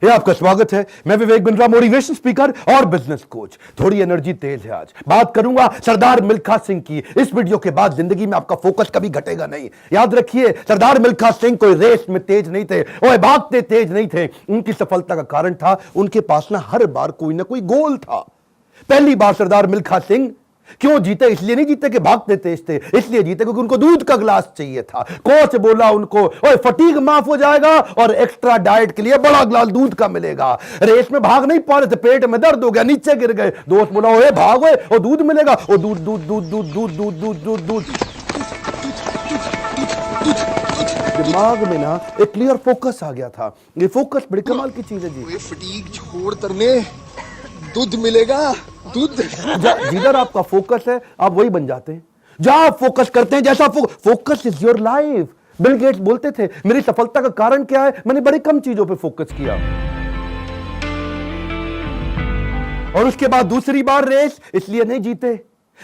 ये आपका स्वागत है। मैं विवेक बिंद्रा, मोटिवेशन स्पीकर और बिजनेस कोच। थोड़ी एनर्जी तेज है। आज बात करूंगा सरदार मिल्खा सिंह की। इस वीडियो के बाद जिंदगी में आपका फोकस कभी घटेगा नहीं। याद रखिए, सरदार मिल्खा सिंह कोई रेस में तेज नहीं थे, वो भागते तेज नहीं थे। उनकी सफलता का कारण था उनके पास ना हर बार कोई ना कोई गोल था। पहली बार सरदार मिल्खा सिंह क्यों जीते? इसलिए नहीं जीते कि भागते तेज थे, इसलिए जीते क्योंकि उनको दूध का गिलास चाहिए था। कोच बोला उनको, ओए फटीग माफ हो जाएगा और एक्स्ट्रा डाइट के लिए बड़ा गिलास दूध का मिलेगा। रेस में भाग नहीं पा रहे थे, पेट में दर्द हो गया, नीचे गिर गए। दोस्त बोला, ओए भागो और दूध मिलेगा। और दूध दूध दूध दूध दूध दूध दूध दूध दूध दिमाग में ना एक क्लियर फोकस आ गया था। ये फोकस बड़ी कमाल की चीज है जी। फटीग छोड़ तरने दूध मिलेगा, दूध। जिधर आपका फोकस है आप वही बन जाते हैं। जहां आप फोकस करते हैं, जैसा focus is your life. Bill Gates बोलते थे, मेरी सफलता का कारण क्या है? मैंने बड़ी कम चीजों पे फोकस किया। और उसके बाद दूसरी बार रेस इसलिए नहीं जीते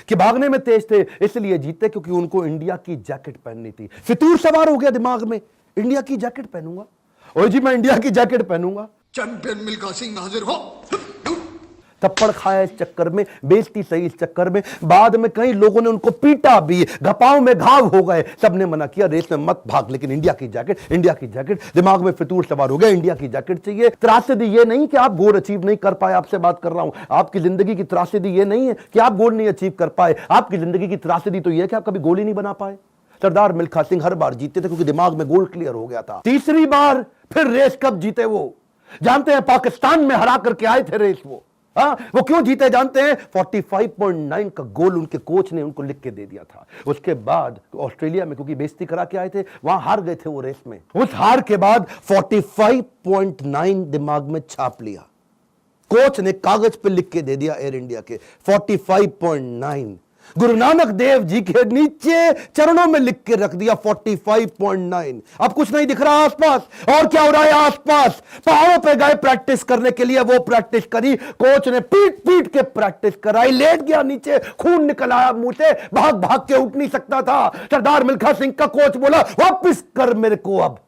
कि भागने में तेज थे, इसलिए जीते क्योंकि उनको इंडिया की जैकेट पहननी थी। फितूर सवार हो गया दिमाग में, इंडिया की जैकेट पहनूंगा। और जी मैं इंडिया की जैकेट पहनूंगा। चैंपियन मिल्खा सिंह हाजिर हो। थप्पड़ खाया इस चक्कर में, बेइज्जती सही इस चक्कर में। बाद में कई लोगों ने उनको पीटा भी, घपाव में घाव हो गए। सबने मना किया, रेस में मत भाग, लेकिन इंडिया की जैकेट, इंडिया की जैकेट। दिमाग में फितूर सवार हो गया, इंडिया की जैकेट चाहिए। त्रासदी ये नहीं कि आप गोल अचीव नहीं कर पाए, आपसे बात कर रहा हूं। आपकी जिंदगी की त्रासदी ये नहीं है कि आप गोल नहीं अचीव कर पाए। आपकी जिंदगी की त्रासदी तो ये है कि आप कभी गोल ही नहीं बना पाए। सरदार मिल्खा सिंह हर बार जीते थे क्योंकि दिमाग में गोल क्लियर हो गया था। तीसरी बार फिर रेस कब जीते वो जानते हैं? पाकिस्तान में हरा करके आए थे रेस वो। वो क्यों जीते जानते हैं? 45.9 का गोल उनके कोच ने उनको लिख के दे दिया था। उसके बाद ऑस्ट्रेलिया में क्योंकि बेइज्जती करा के आए थे, वहां हार गए थे वो रेस में। उस हार के बाद 45.9 दिमाग में छाप लिया। कोच ने कागज पे लिख के दे दिया एयर इंडिया के 45.9। गुरु नानक देव जी के नीचे चरणों में लिख के रख दिया 45.9। अब कुछ नहीं दिख रहा आसपास। और क्या हो रहा है आसपास? पहाड़ों पे गए प्रैक्टिस करने के लिए, वो प्रैक्टिस करी। कोच ने पीट पीट के प्रैक्टिस कराई। लेट गया नीचे, खून निकल आया मुंह से, भाग भाग के उठ नहीं सकता था। सरदार मिल्खा सिंह का कोच बोला, वापस कर मेरे को, अब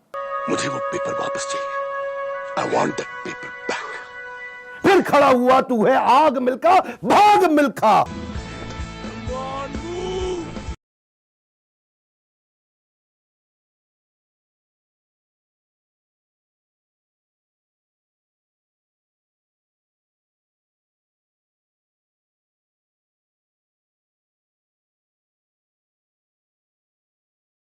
मुझे वो पेपर वापस चाहिए। I want that paper back. फिर खड़ा हुआ, तू है आग मिल्खा, भाग मिल्खा।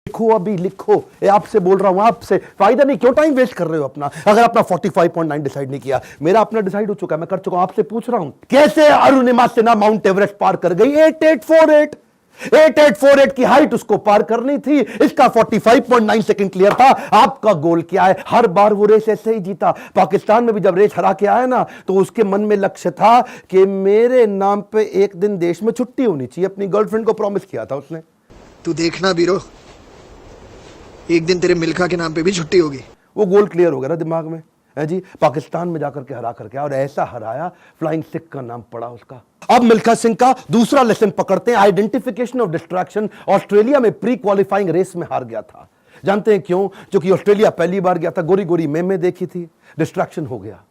लिखो, अभी लिखो। आपसे बोल रहा हूं, आपसे फायदा नहीं। क्यों टाइम वेस्ट कर रहे हो अपना? अगर अपना 45.9 डिसाइड नहीं किया, मेरा अपना डिसाइड हो चुका है, मैं कर चुका हूं। आपसे पूछ रहा हूं, कैसे अरुणिमा सिन्हा माउंट एवरेस्ट पार कर गई? 8848 की हाइट उसको पार करनी थी। इसका 45.9 सेकंड क्लियर था। आपका गोल क्या है? हर बार वो रेस ऐसे ही जीता। पाकिस्तान में भी जब रेस हरा के आया ना, तो उसके मन में लक्ष्य था कि मेरे नाम पे एक दिन देश में छुट्टी होनी चाहिए। अपनी गर्लफ्रेंड को प्रॉमिस किया था उसने। तू देखना बीरो, एक दिन तेरे मिल्खा के नाम पे भी छुट्टी होगी। वो गोल क्लियर हो गया ना दिमाग में, है जी। पाकिस्तान में जाकर के हरा करके, और ऐसा हराया, फ्लाइंग सिख का नाम पड़ा उसका। अब मिल्खा सिंह का दूसरा लेसन पकड़ते हैं, आइडेंटिफिकेशन ऑफ डिस्ट्रैक्शन। ऑस्ट्रेलिया में प्री क्वालिफाइंग रेस में हार गया था। जानते हैं क्यों? क्योंकि ऑस्ट्रेलिया पहली बार गया था, गोरी गोरी मेमे देखी थी, डिस्ट्रैक्शन हो गया।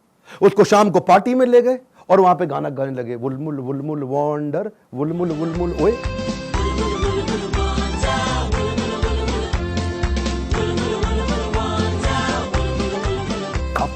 उसको शाम को पार्टी में ले गए और वहां पे गाना गाने लगे, वुलमुल वुलमुल वॉन्डर, वुलमुल वुलमुल ओए।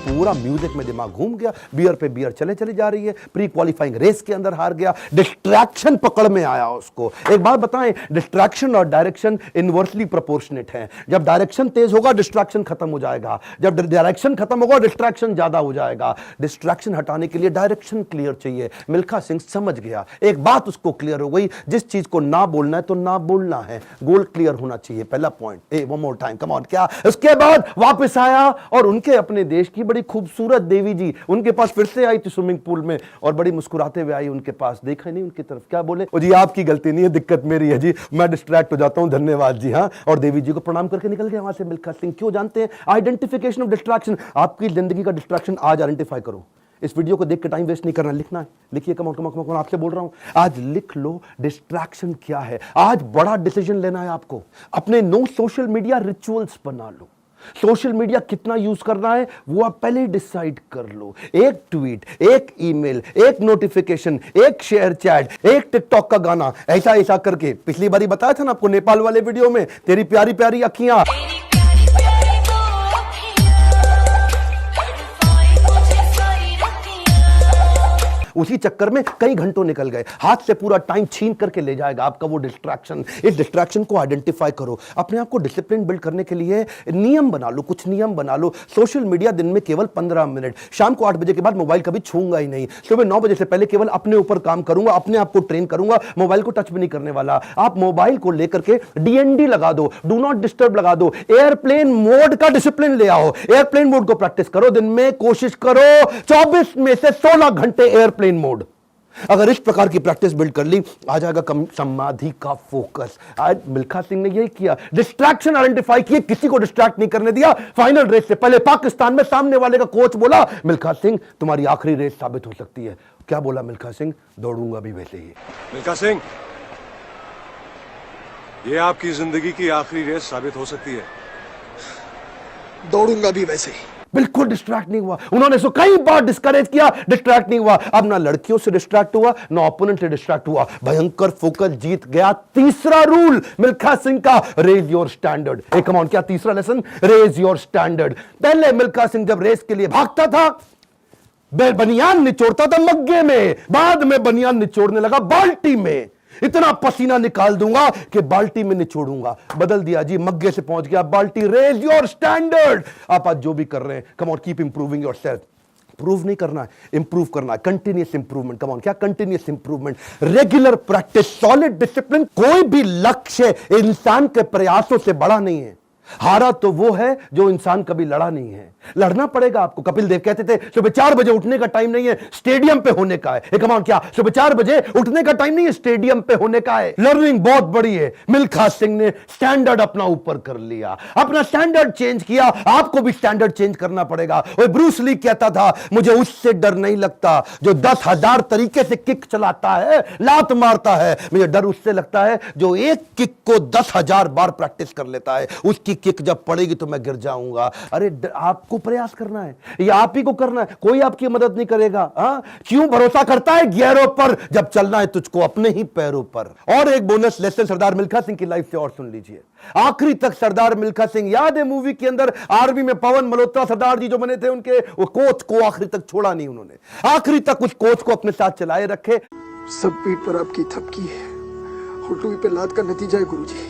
पूरा म्यूजिक में दिमाग घूम गया, बियर पे बियर चले चली जा रही है। प्री क्वालिफाइंग रेस के अंदर हार गया, डिस्ट्रैक्शन पकड़ में आया उसको। एक बात बताएं, डिस्ट्रैक्शन और डायरेक्शन इनवर्सली प्रोपोर्शनेट है। जब डायरेक्शन तेज होगा, डिस्ट्रैक्शन खत्म हो जाएगा। जब डायरेक्शन खत्म होगा, डिस्ट्रैक्शन ज्यादा हो जाएगा। डिस्ट्रैक्शन हटाने के लिए डायरेक्शन क्लियर चाहिए। मिल्खा सिंह समझ गया, एक बात उसको क्लियर हो गई, जिस चीज को ना बोलना है तो ना बोलना है। गोल क्लियर होना चाहिए, पहला point. One more time, come on. क्या? उसके बाद वापस आया और उनके अपने देश की बड़ी खूबसूरत देवी जी उनके पास फिर से आई थी स्विमिंग पूल में, और बड़ी मुस्कुराते हुए आई उनके पास। देखा नहीं उनकी तरफ, क्या बोले? जी आपकी गलती नहीं है, दिक्कत मेरी है जी, मैं डिस्ट्रैक्ट हो जाता हूं, धन्यवाद जी। हाँ, और देवी जी को प्रणाम करके निकल गया वहां से मिल्खा सिंह। क्यों जानते हैं? Identification of distraction. आपकी जिंदगी का डिस्ट्रैक्शन आज आइडेंटिफाई करो। इस वीडियो को देख के टाइम वेस्ट नहीं करना, लिखना है। लिखिए, कम ऑन आपसे बोल रहा हूं, आज लिख लो डिस्ट्रैक्शन क्या है। आज बड़ा डिसीजन लेना है आपको। अपने नो सोशल मीडिया रिचुअल्स बना लो। सोशल मीडिया कितना यूज करना है वो आप पहले ही डिसाइड कर लो। एक ट्वीट, एक ईमेल, एक नोटिफिकेशन, एक शेयर चैट, एक टिकटॉक का गाना, ऐसा ऐसा करके। पिछली बारी बताया था ना आपको नेपाल वाले वीडियो में, तेरी प्यारी प्यारी अखियां, उसी चक्कर में कई घंटों निकल गए, हाथ से पूरा टाइम छीन करके ले जाएगा आपका वो डिस्ट्रैक्शन। इस डिस्ट्रैक्शन को आइडेंटिफाई करो, अपने आप को डिसिप्लिन बिल्ड करने के लिए नियम बना लो, कुछ नियम बना लो। सोशल मीडिया दिन में केवल 15 मिनट, शाम को 8 बजे के बाद मोबाइल कभी छूंगा ही नहीं, सुबह 9 बजे से पहले केवल अपने ऊपर काम करूंगा, अपने आप को ट्रेन करूंगा, मोबाइल को टच भी नहीं करने वाला। आप मोबाइल को लेकर के डीएनडी लगा दो, डू नॉट डिस्टर्ब लगा दो, एयरप्लेन मोड का डिसिप्लिन ले आओ, एयरप्लेन मोड को प्रैक्टिस करो। दिन में कोशिश करो 24 में से 16 घंटे एयरप्लेन मोड। अगर इस प्रकार की प्रैक्टिस बिल्ड कर ली, आ जाएगा कम समाधि का फोकस। आज मिल्खा सिंह ने यही किया, डिस्ट्रैक्शन आइडेंटिफाई किए, किसी को डिस्ट्रैक्ट नहीं करने दिया। फाइनल रेस से पहले पाकिस्तान में सामने वाले का कोच बोला, मिल्खा सिंह तुम्हारी आखिरी रेस साबित हो सकती है। क्या बोला मिल्खा सिंह? दौड़ूंगा भी वैसे ही। मिल्खा सिंह, ये आपकी जिंदगी की आखिरी रेस साबित हो सकती है। दौड़ूंगा भी वैसे ही। बिल्कुल डिस्ट्रैक्ट नहीं हुआ। उन्होंने इसको कई बार डिस्करेज किया, डिस्ट्रैक्ट नहीं हुआ। अब ना लड़कियों से डिस्ट्रैक्ट हुआ, ना ओपोनेंट से डिस्ट्रैक्ट हुआ, भयंकर फोकस, जीत गया। तीसरा रूल मिल्खा सिंह का, रेज योर स्टैंडर्ड। ए कम ऑन, क्या तीसरा लेसन? Raise your standard. पहले मिल्खा सिंह जब रेस के लिए भागता था, बनियान निचोड़ता था मग्गे में, बाद में बनियान निचोड़ने लगा बाल्टी में। इतना पसीना निकाल दूंगा कि बाल्टी में निचोड़ूंगा। बदल दिया जी, मग्गे से पहुंच गया बाल्टी। Raise your standard. आप आज जो भी कर रहे हैं, come on, keep improving yourself. Prove नहीं करना है, इंप्रूव करना है, कंटिन्यूअस इंप्रूवमेंट। कम ऑन, क्या continuous improvement? Regular practice, solid discipline. कोई भी लक्ष्य इंसान के प्रयासों से बड़ा नहीं है। हारा तो वो है जो इंसान कभी लड़ा नहीं है। लड़ना पड़ेगा आपको। कपिल देव कहते थे सुबह 4 बजे उठने का टाइम नहीं है, स्टेडियम पे होने का है। कमान, क्या सुबह 4 बजे उठने का टाइम नहीं है, स्टेडियम पे होने का है। लर्निंग बहुत बड़ी है। मिल्खा सिंह ने स्टैंडर्ड अपना ऊपर कर लिया, अपना स्टैंडर्ड चेंज किया। आपको भी स्टैंडर्ड चेंज करना पड़ेगा। और ब्रूस ली कहता था, मुझे उससे डर नहीं लगता जो 10,000 तरीके से किक चलाता है, लात मारता है। मुझे डर उससे लगता है जो एक किक को 10,000 बार प्रैक्टिस कर लेता है। उसकी किक जब पड़ेगी तो मैं गिर जाऊंगा। अरे आपको प्रयास करना है, ये आप ही को करना है, कोई आपकी मदद नहीं करेगा। क्यों भरोसा करता है गियरों पर, जब चलना है तुझको अपने ही पैरों पर। और एक बोनस लेसन सरदार मिल्खा सिंह की लाइफ से और सुन लीजिए। आखिरी तक सरदार मिल्खा सिंह, याद है मूवी के अंदर आर्मी में पवन मल्होत्रा सरदार जी जो बने थे, उनके वो कोच को आखिरी तक छोड़ा नहीं उन्होंने। आखिरी तक उस कोच को अपने साथ चलाए रखे। सब पीठ पर आपकी थपकी है, हुटुई पे लात का नतीजा है गुरुजी।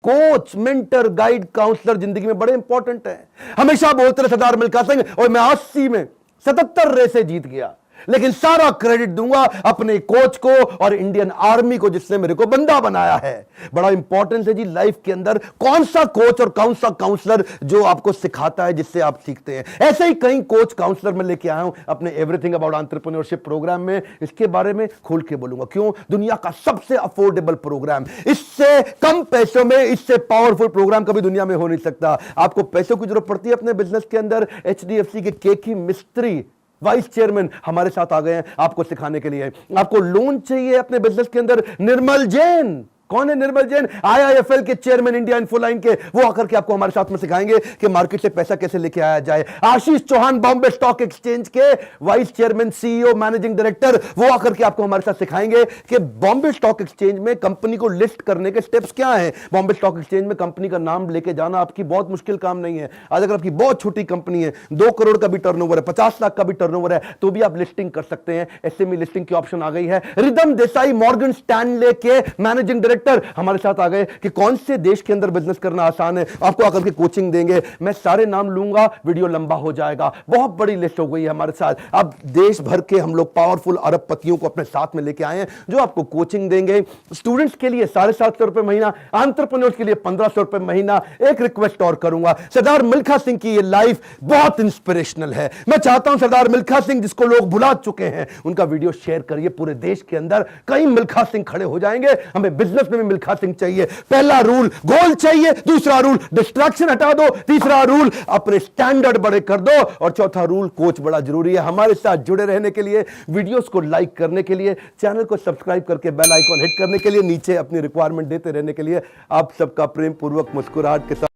कोच, मेंटर, गाइड, काउंसलर जिंदगी में बड़े इंपॉर्टेंट है। हमेशा बोलते रहे सरदार मिल्खा सिंह, और मैं 80 में 77 रेसें जीत गया, लेकिन सारा क्रेडिट दूंगा अपने कोच को और इंडियन आर्मी को जिसने मेरे को बंदा बनाया है। बड़ा इंपॉर्टेंट है जी लाइफ के अंदर कौन सा कोच और कौन सा काउंसलर जो आपको सिखाता है, जिससे आप सीखते हैं। ऐसे ही कई कोच काउंसलर मैं लेके आया हूं अपने एवरीथिंग अबाउट एंटरप्रेन्योरशिप प्रोग्राम में। इसके बारे में खोल के बोलूंगा। क्यों? दुनिया का सबसे अफोर्डेबल प्रोग्राम, इससे कम पैसों में इससे पावरफुल प्रोग्राम कभी दुनिया में हो नहीं सकता। आपको पैसों की जरूरत पड़ती है अपने बिजनेस के अंदर, HDFC के केकी मिस्त्री वाइस चेयरमैन हमारे साथ आ गए हैं आपको सिखाने के लिए। आपको लोन चाहिए अपने बिजनेस के अंदर, निर्मल जैन। कौन है निर्मल जैन? IIFL के चेयरमैन, इंडिया इन्फोलाइन के। वो आकर के आपको हमारे साथ में सिखाएंगे कि मार्केट से पैसा कैसे लेके आया जाए। आशीष चौहान, बॉम्बे स्टॉक एक्सचेंज के vice chairman, CEO, managing director, वो आकर के आपको हमारे साथ सिखाएंगे कि बॉम्बे स्टॉक एक्सचेंज में कंपनी को लिस्ट करने के स्टेप्स क्या हैं। बॉम्बे स्टॉक एक्सचेंज में कंपनी का नाम लेके जाना आपकी बहुत मुश्किल काम नहीं है। आज अगर आपकी बहुत छोटी कंपनी है, 2 करोड़ का भी टर्नओवर है, 50 लाख का भी टर्नओवर है, तो भी आप लिस्टिंग कर सकते हैं। SME लिस्टिंग की ऑप्शन आ गई है। रिदम देसाई, मॉर्गन स्टैनले के मैनेजिंग डायरेक्टर हमारे साथ आ गए कि कौन से देश के अंदर बिजनेस करना आसान है। आपको आकर के कोचिंग देंगे। मैं सारे नाम लूंगा, वीडियो लंबा हो जाएगा। बहुत बड़ी लिस्ट हो गई है हमारे साथ। अब देश भर के हम लोग पावरफुल अरबपतियों को अपने साथ में लेके आए हैं जो आपको कोचिंग देंगे। स्टूडेंट्स के लिए 750 रुपए महीना, एंटरप्रेन्योर्स के लिए 1500 रुपए महीना। एक रिक्वेस्ट और करूंगा, सरदार मिल्खा सिंह की ये लाइफ बहुत इंस्पिरेशनल है। मैं चाहता हूं सरदार मिल्खा सिंह जिसको लोग भुला चुके हैं, उनका वीडियो शेयर करिए पूरे देश के अंदर। कई मिल्खा सिंह खड़े हो जाएंगे। हमें बिजनेस में भी मिल्खा सिंह चाहिए। पहला रूल गोल चाहिए, दूसरा रूल डिस्ट्रैक्शन हटा दो, तीसरा रूल अपने स्टैंडर्ड बड़े कर दो, और चौथा रूल कोच बड़ा जरूरी है। हमारे साथ जुड़े रहने के लिए, वीडियोस को लाइक करने के लिए, चैनल को सब्सक्राइब करके बेल आइकॉन हिट करने के लिए, नीचे अपनी रिक्वायरमेंट देते रहने के लिए आप सबका प्रेम पूर्वक मुस्कुराहट के साथ